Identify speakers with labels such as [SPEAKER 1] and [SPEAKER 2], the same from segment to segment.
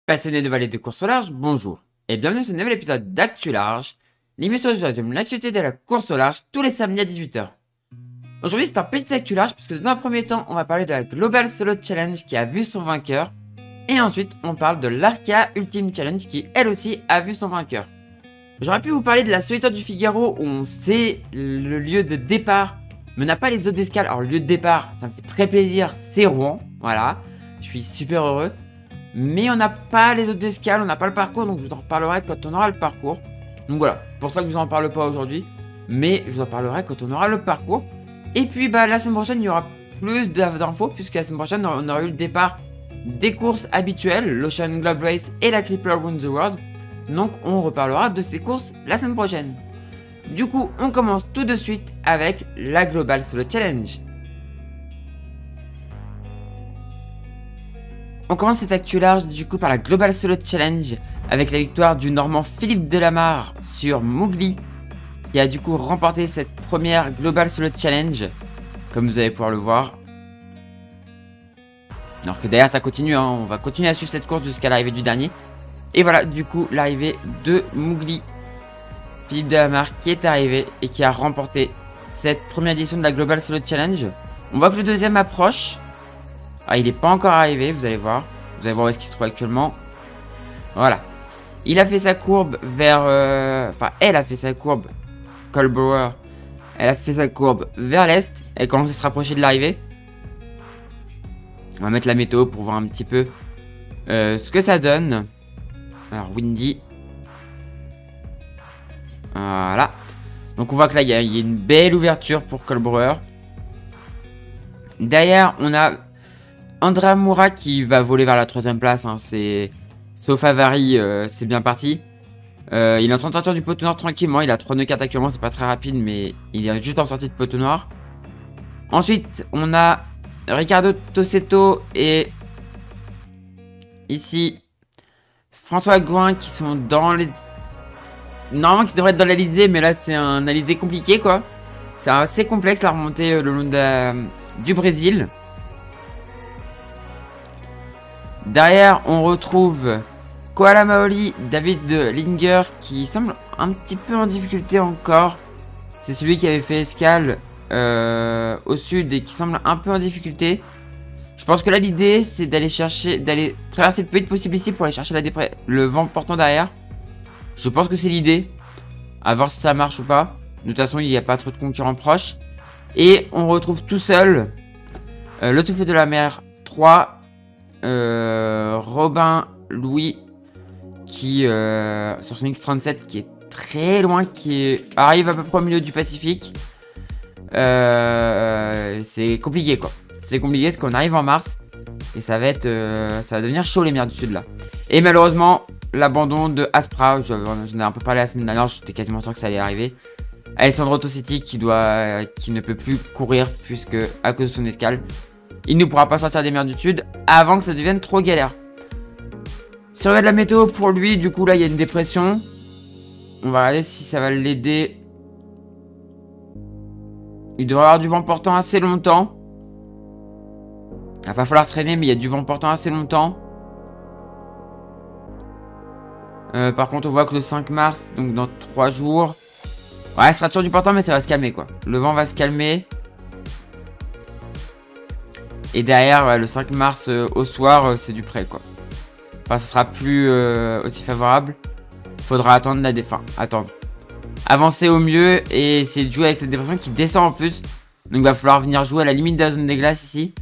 [SPEAKER 1] Passionnés de vallée de course au large, bonjour et bienvenue dans ce nouvel épisode d'Actu Large, l'émission où je résume l'actualité de la course au large tous les samedis à 18 h. Aujourd'hui c'est un petit Actu Large puisque dans un premier temps on va parler de la Global Solo Challenge qui a vu son vainqueur et ensuite on parle de l'Arkea Ultimate Challenge qui elle aussi a vu son vainqueur. J'aurais pu vous parler de la Solitaire du Figaro où on sait le lieu de départ mais on n'a pas les autres escales. Alors le lieu de départ ça me fait très plaisir, c'est Rouen, voilà, je suis super heureux. Mais on n'a pas les autres escales, on n'a pas le parcours, donc je vous en reparlerai quand on aura le parcours. Donc voilà, pour ça que je vous en parle pas aujourd'hui, mais je vous en parlerai quand on aura le parcours. Et puis bah la semaine prochaine, il y aura plus d'infos, puisque la semaine prochaine, on aura eu le départ des courses habituelles, l'Ocean Globe Race et la Clipper Win the World. Donc on reparlera de ces courses la semaine prochaine. Du coup, on commence tout de suite avec la Global Solo Challenge. On commence cette actu large du coup par la Global Solo Challenge avec la victoire du Normand Philippe Delamarre sur Mowgli qui a du coup remporté cette première Global Solo Challenge comme vous allez pouvoir le voir. Alors que derrière ça continue, hein, on va continuer à suivre cette course jusqu'à l'arrivée du dernier. Et voilà du coup l'arrivée de Mowgli. Philippe Delamarre qui est arrivé et qui a remporté cette première édition de la Global Solo Challenge. On voit que le deuxième approche. Ah, il n'est pas encore arrivé, vous allez voir. Vous allez voir où est-ce qu'il se trouve actuellement. Voilà. Il a fait sa courbe vers... Enfin, elle a fait sa courbe. Colbrower. Elle a fait sa courbe vers l'est. Elle commence à se rapprocher de l'arrivée. On va mettre la météo pour voir un petit peu ce que ça donne. Alors, windy. Voilà. Donc, on voit que là, il y a une belle ouverture pour Colbrower. Derrière, on a... Andrea Moura qui va voler vers la 3ème place, hein, c'est... Sauf avarie, c'est bien parti. Il est en train de sortir du poteau noir tranquillement, il a 3 nœuds 4 actuellement, c'est pas très rapide, mais il est juste en sortie de poteau noir. Ensuite, on a Ricardo Tossetto et... Ici, François Gouin qui sont dans les... Normalement qui devraient être dans l'Alizé, mais là c'est un Alizé compliqué quoi. C'est assez complexe la remontée le long du Brésil. Derrière, on retrouve Koala Maoli, David Linger qui semble un petit peu en difficulté encore. C'est celui qui avait fait escale au sud et qui semble un peu en difficulté. Je pense que là, l'idée, c'est d'aller traverser le plus vite possible ici pour aller chercher le vent portant derrière. Je pense que c'est l'idée. À voir si ça marche ou pas. De toute façon, il n'y a pas trop de concurrents proches. Et on retrouve tout seul le souffle de la mer 3. Robin Louis qui sur son X37 qui est très loin, arrive à peu près au milieu du Pacifique. C'est compliqué quoi. C'est compliqué parce qu'on arrive en mars et ça va devenir chaud les mers du sud là. Et malheureusement l'abandon de Aspra, j'en ai un peu parlé la semaine dernière, j'étais quasiment sûr que ça allait arriver. Alessandro Tosetti qui ne peut plus courir puisque à cause de son escale. Il ne pourra pas sortir des mers du sud avant que ça devienne trop galère. Si on regarde la météo pour lui, du coup là il y a une dépression. On va regarder si ça va l'aider. Il devrait avoir du vent portant assez longtemps. Il va pas falloir traîner mais il y a du vent portant assez longtemps. Par contre on voit que le 5 mars, donc dans 3 jours. Ouais, il sera toujours du portant mais ça va se calmer quoi. Le vent va se calmer. Et derrière, ouais, le 5 mars au soir, c'est du prêt quoi. Enfin, ça sera plus aussi favorable. Faudra attendre attendre. Avancer au mieux et essayer de jouer avec cette dépression qui descend en plus. Donc il va falloir venir jouer à la limite de la zone des glaces ici.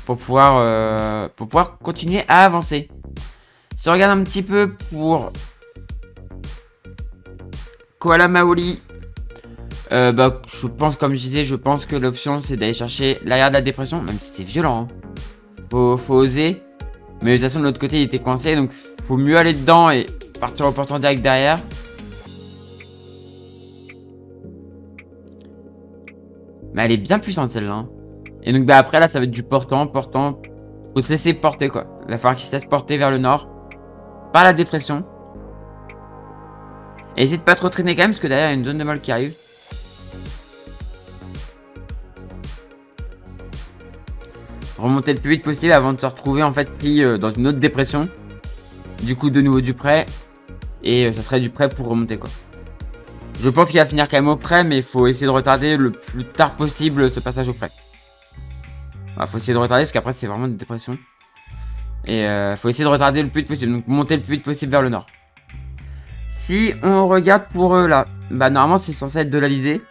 [SPEAKER 1] Pour pouvoir continuer à avancer. Si on regarde un petit peu pour Koala Maoli. Je pense, comme je disais, je pense que l'option c'est d'aller chercher l'arrière de la dépression, même si c'est violent. Hein. Faut oser. Mais de toute façon, de l'autre côté, il était coincé, donc faut mieux aller dedans et partir au portant direct derrière. Mais elle est bien puissante celle-là. Hein. Et donc après, là, ça va être du portant. Faut se laisser porter quoi. Il va falloir qu'il se laisse porter vers le nord par la dépression. Et essayer de pas trop traîner quand même, parce que derrière, il y a une zone de molle qui arrive. Remonter le plus vite possible avant de se retrouver en fait pris dans une autre dépression. Du coup, de nouveau du prêt. Et ça serait du prêt pour remonter, quoi. Je pense qu'il va finir quand même au prêt, mais il faut essayer de retarder le plus tard possible ce passage au prêt. Il faut essayer de retarder, parce qu'après, c'est vraiment une dépression. Et faut essayer de retarder le plus vite possible. Donc, monter le plus vite possible vers le nord. Si on regarde pour eux, là, bah, normalement, c'est censé être de l'Alizé.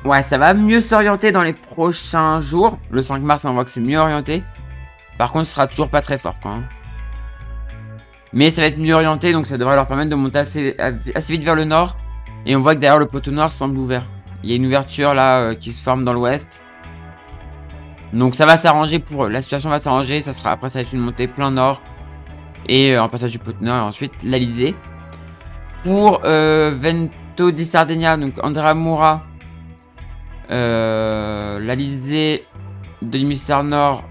[SPEAKER 1] Ouais, ça va mieux s'orienter dans les prochains jours. Le 5 mars, on voit que c'est mieux orienté. Par contre, ce sera toujours pas très fort, quoi. Hein. Mais ça va être mieux orienté, donc ça devrait leur permettre de monter assez vite vers le nord. Et on voit que derrière le poteau noir semble ouvert. Il y a une ouverture là qui se forme dans l'ouest. Donc ça va s'arranger pour eux. La situation va s'arranger. Ça sera après, ça va être une montée plein nord. Et un passage du poteau nord. Et ensuite, l'Alizé. Pour Vento di Sardegna, donc Andrea Moura. L'Alizé de l'hémisphère nord.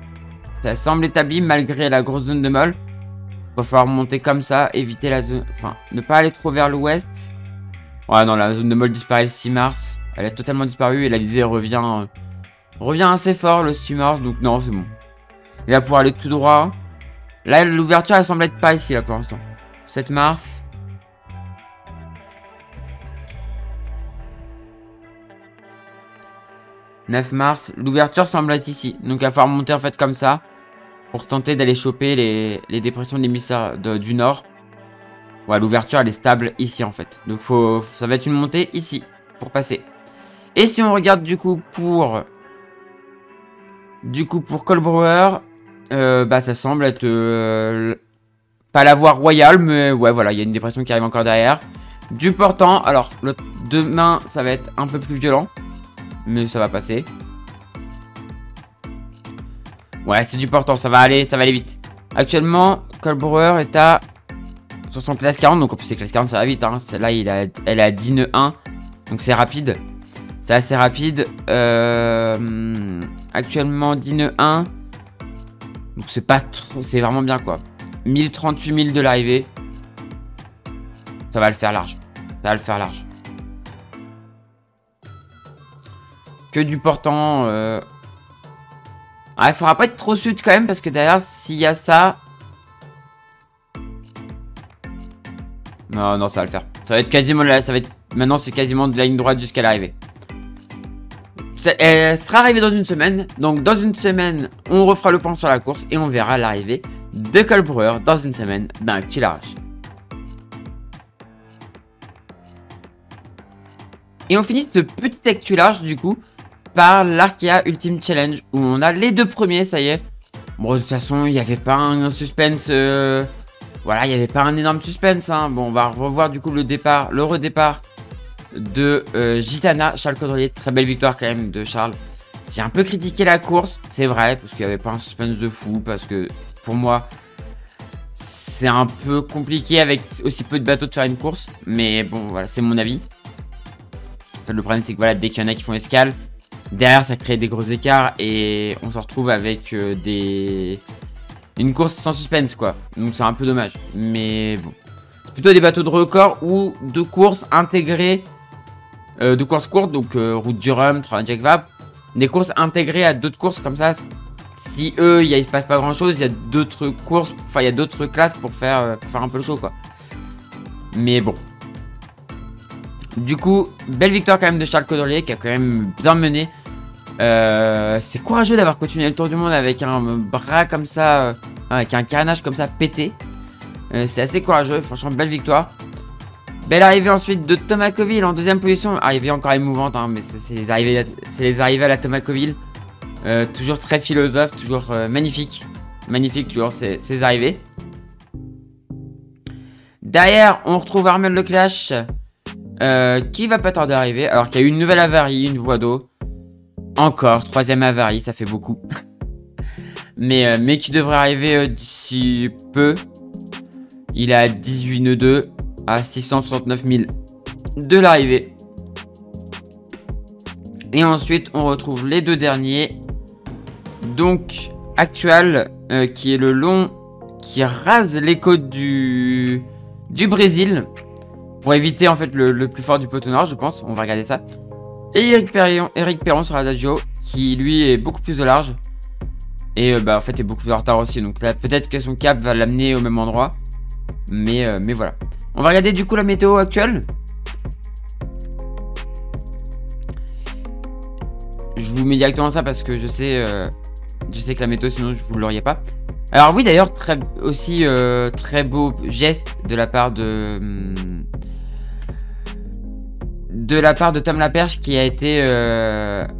[SPEAKER 1] Ça semble établi malgré la grosse zone de molle. Il va falloir monter comme ça, éviter la zone... Enfin, ne pas aller trop vers l'ouest. Ouais, non, la zone de molle disparaît le 6 mars. Elle a totalement disparu et l'Alizé revient assez fort le 6 mars. Donc non, c'est bon. Il va pouvoir aller tout droit. Là, l'ouverture, elle semble être pas ici, là, pour l'instant. 7 mars. « 9 mars. L'ouverture semble être ici. Donc, il va falloir monter, en fait, comme ça. Pour tenter d'aller choper les dépressions de l'hémisphère du nord. Ouais, l'ouverture, elle est stable ici, en fait. Donc, ça va être une montée ici, pour passer. Et si on regarde, du coup, pour Colbrower, bah, ça semble être... pas la voie royale, mais ouais, voilà, il y a une dépression qui arrive encore derrière. Du portant, alors, demain, ça va être un peu plus violent. Mais ça va passer. Ouais, c'est du portant, ça va aller vite. Actuellement, Colbrower est à... sur son classe 40, donc en plus c'est classe 40, ça va vite. Hein. Celle-là, elle est à 10 nœuds 1. Donc c'est rapide. C'est assez rapide. Actuellement, 10 nœuds 1. Donc c'est pas trop... c'est vraiment bien, quoi. 1038 000 de l'arrivée. Ça va le faire large. Ça va le faire large. Que du portant. Ah, il faudra pas être trop sud quand même, parce que derrière, s'il y a ça... Non, non, ça va le faire. Ça va être quasiment là, ça va être... Maintenant, c'est quasiment de la ligne droite jusqu'à l'arrivée. Elle sera arrivée dans une semaine. Donc, dans une semaine, on refera le point sur la course et on verra l'arrivée de Colbrower dans une semaine d'un Actu-Large. Et on finit ce petit Actu-Large, du coup, par l'Arkea Ultimate Challenge, où on a les deux premiers, ça y est. Bon, de toute façon, il n'y avait pas un suspense... Voilà, il n'y avait pas un énorme suspense. Hein. Bon, on va revoir du coup le redépart de Gitana, Charles Caudrelier. Très belle victoire quand même de Charles. J'ai un peu critiqué la course, c'est vrai, parce qu'il n'y avait pas un suspense de fou. Parce que pour moi, c'est un peu compliqué avec aussi peu de bateaux de faire une course. Mais bon, voilà, c'est mon avis. En fait, le problème, c'est que voilà, dès qu'il y en a qui font escale, derrière, ça crée des gros écarts et on se retrouve avec une course sans suspense, quoi. Donc, c'est un peu dommage. Mais bon. C'est plutôt des bateaux de record ou de courses intégrées, de courses courtes, donc route du Rhum, Jack Vabre. Des courses intégrées à d'autres courses comme ça. Si eux, il se passe pas grand chose, il y a d'autres courses, enfin, il y a d'autres classes pour faire un peu le show, quoi. Mais bon. Du coup, belle victoire quand même de Charles Caudrelier qui a quand même bien mené. C'est courageux d'avoir continué le tour du monde avec un bras comme ça, avec un carénage comme ça pété. C'est assez courageux, franchement belle victoire. Belle arrivée ensuite de Thomas Coville en deuxième position. Arrivée encore émouvante, hein, mais c'est les arrivées à la Thomas Coville. Toujours très philosophe, toujours magnifique. Magnifique toujours ces arrivées. Derrière, on retrouve Armel Leclash. Qui va pas tarder à arriver. Alors qu'il y a eu une nouvelle avarie, une voie d'eau. Encore, troisième avarie, ça fait beaucoup. mais qui devrait arriver d'ici peu. Il est à 18 nœuds 2 à 669 000 de l'arrivée. Et ensuite, on retrouve les deux derniers. Donc, Actual, qui est le long qui rase les côtes du Brésil. Pour éviter en fait le plus fort du poteau nord, je pense. On va regarder ça. Et Eric Perron sur l'Adagio qui lui est beaucoup plus au large. Et bah en fait est beaucoup plus en retard aussi. Donc là peut-être que son cap va l'amener au même endroit. Mais voilà. On va regarder du coup la météo actuelle. Je vous mets directement ça parce que je sais que la météo sinon je vous l'auriez pas. Alors oui d'ailleurs très beau geste de la part de Tom Laperche qui a été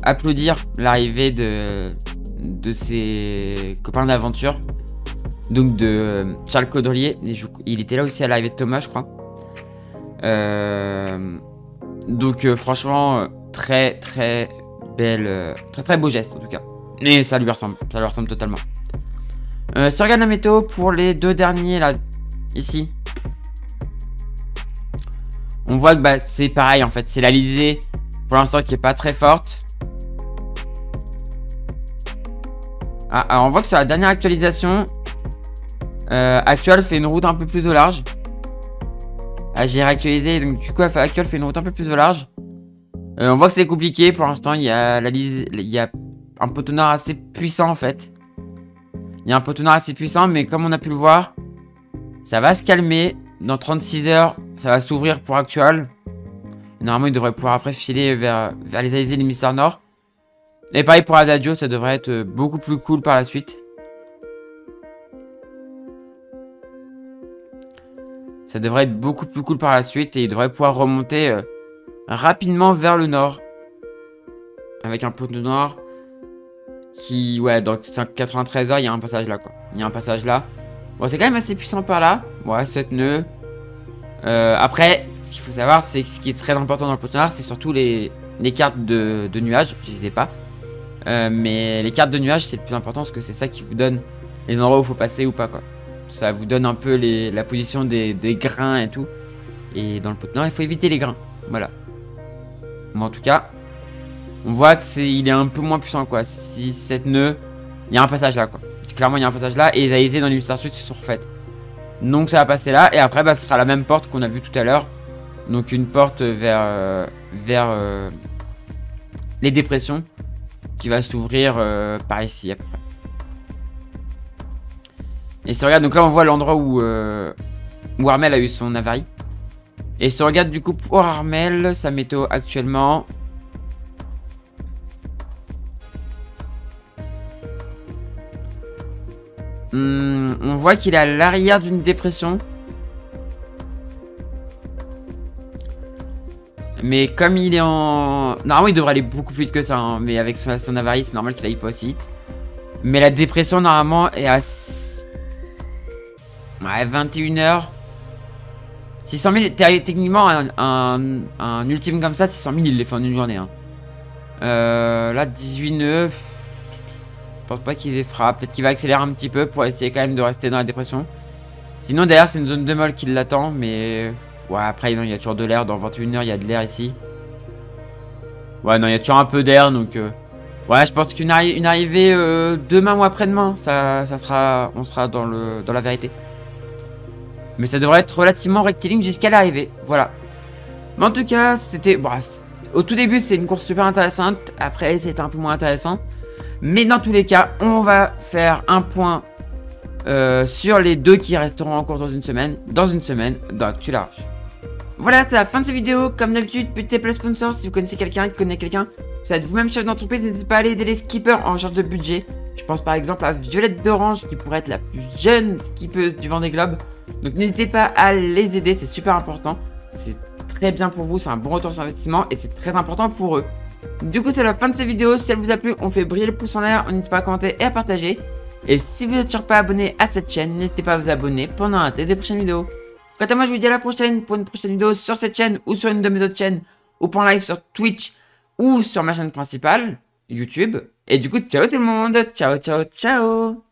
[SPEAKER 1] applaudir l'arrivée de ses copains d'aventure. Donc de Charles Caudrelier. Il était là aussi à l'arrivée de Thomas je crois. Donc franchement très belle, très beau geste en tout cas. Et ça lui ressemble totalement. Si on regarde la météo pour les deux derniers là, ici. On voit que bah, c'est pareil en fait, c'est l'Alizé pour l'instant qui est pas très forte. Ah, alors on voit que sur la dernière actualisation, Actual fait une route un peu plus au large. Ah, j'ai réactualisé, donc du coup Actual fait une route un peu plus au large. On voit que c'est compliqué pour l'instant, il y a un poteau nord assez puissant en fait. Il y a un poteau nord assez puissant, mais comme on a pu le voir, ça va se calmer. Dans 36 heures, ça va s'ouvrir pour Actual. Normalement, il devrait pouvoir après filer vers les Alizés et les Mystères Nord. Et pareil pour Adagio, ça devrait être beaucoup plus cool par la suite. Ça devrait être beaucoup plus cool par la suite et il devrait pouvoir remonter rapidement vers le nord. Avec un poteau nord qui, ouais, dans 93 heures, il y a un passage là, quoi. Il y a un passage là. Bon, c'est quand même assez puissant par là. Ouais, 7 nœuds. Après, ce qu'il faut savoir, c'est que ce qui est très important dans le poteau nord, c'est surtout les cartes de nuages. Je les ai pas. Mais les cartes de nuages, c'est le plus important parce que c'est ça qui vous donne les endroits où il faut passer ou pas, quoi. Ça vous donne un peu la position des grains et tout. Et dans le poteau nord, il faut éviter les grains. Voilà. Mais en tout cas, on voit que il est un peu moins puissant, quoi. 6, 7 nœuds. Il y a un passage là, quoi. Clairement, il y a un passage là. Et les Alizés dans les Mystères Sud se sont refaites. Donc, ça va passer là. Et après, bah, ce sera la même porte qu'on a vue tout à l'heure. Donc, une porte vers les dépressions. Qui va s'ouvrir par ici, à peu près. Et si on regarde, donc là, on voit l'endroit où Armel a eu son avarie. Et si on regarde, du coup, pour Armel, sa météo actuellement. On voit qu'il est à l'arrière d'une dépression. Mais comme il est en... Normalement, il devrait aller beaucoup plus vite que ça. Hein. Mais avec son avarie, c'est normal qu'il aille pas aussi vite. Mais la dépression, normalement, est à... Ouais, 21h. 600 000, techniquement, un ultime comme ça, 600 000, il les fait en une journée. Hein. Là, 18 nœuds. Je pense pas qu'il les fera. Peut-être qu'il va accélérer un petit peu pour essayer quand même de rester dans la dépression. Sinon, derrière, c'est une zone de molle qui l'attend. Mais ouais, après, non, il y a toujours de l'air. Dans 21h, il y a de l'air ici. Ouais, non, il y a toujours un peu d'air. Donc, ouais, je pense qu'une arrivée demain ou après-demain, on sera dans la vérité. Mais ça devrait être relativement rectiligne jusqu'à l'arrivée. Voilà. Mais en tout cas, c'était... Bon, au tout début, c'est une course super intéressante. Après, c'était un peu moins intéressant. Mais dans tous les cas, on va faire un point sur les deux qui resteront en course dans une semaine. Dans Actu Large. Voilà, c'est la fin de cette vidéo. Comme d'habitude, petit appel sponsor. Si vous connaissez quelqu'un qui connaît quelqu'un, vous êtes vous-même chef d'entreprise, n'hésitez pas à aller aider les skippers en recherche de budget. Je pense par exemple à Violette d'Orange qui pourrait être la plus jeune skippeuse du Vendée Globe. Donc n'hésitez pas à les aider, c'est super important. C'est très bien pour vous, c'est un bon retour sur investissement et c'est très important pour eux. Du coup, c'est la fin de cette vidéo. Si elle vous a plu, on fait briller le pouce en l'air. N'hésitez pas à commenter et à partager. Et si vous n'êtes toujours pas abonné à cette chaîne, n'hésitez pas à vous abonner pour ne rater des prochaines vidéos. Quant à moi, je vous dis à la prochaine pour une prochaine vidéo sur cette chaîne ou sur une de mes autres chaînes, ou pour un live sur Twitch ou sur ma chaîne principale, YouTube. Et du coup, ciao tout le monde. Ciao, ciao, ciao.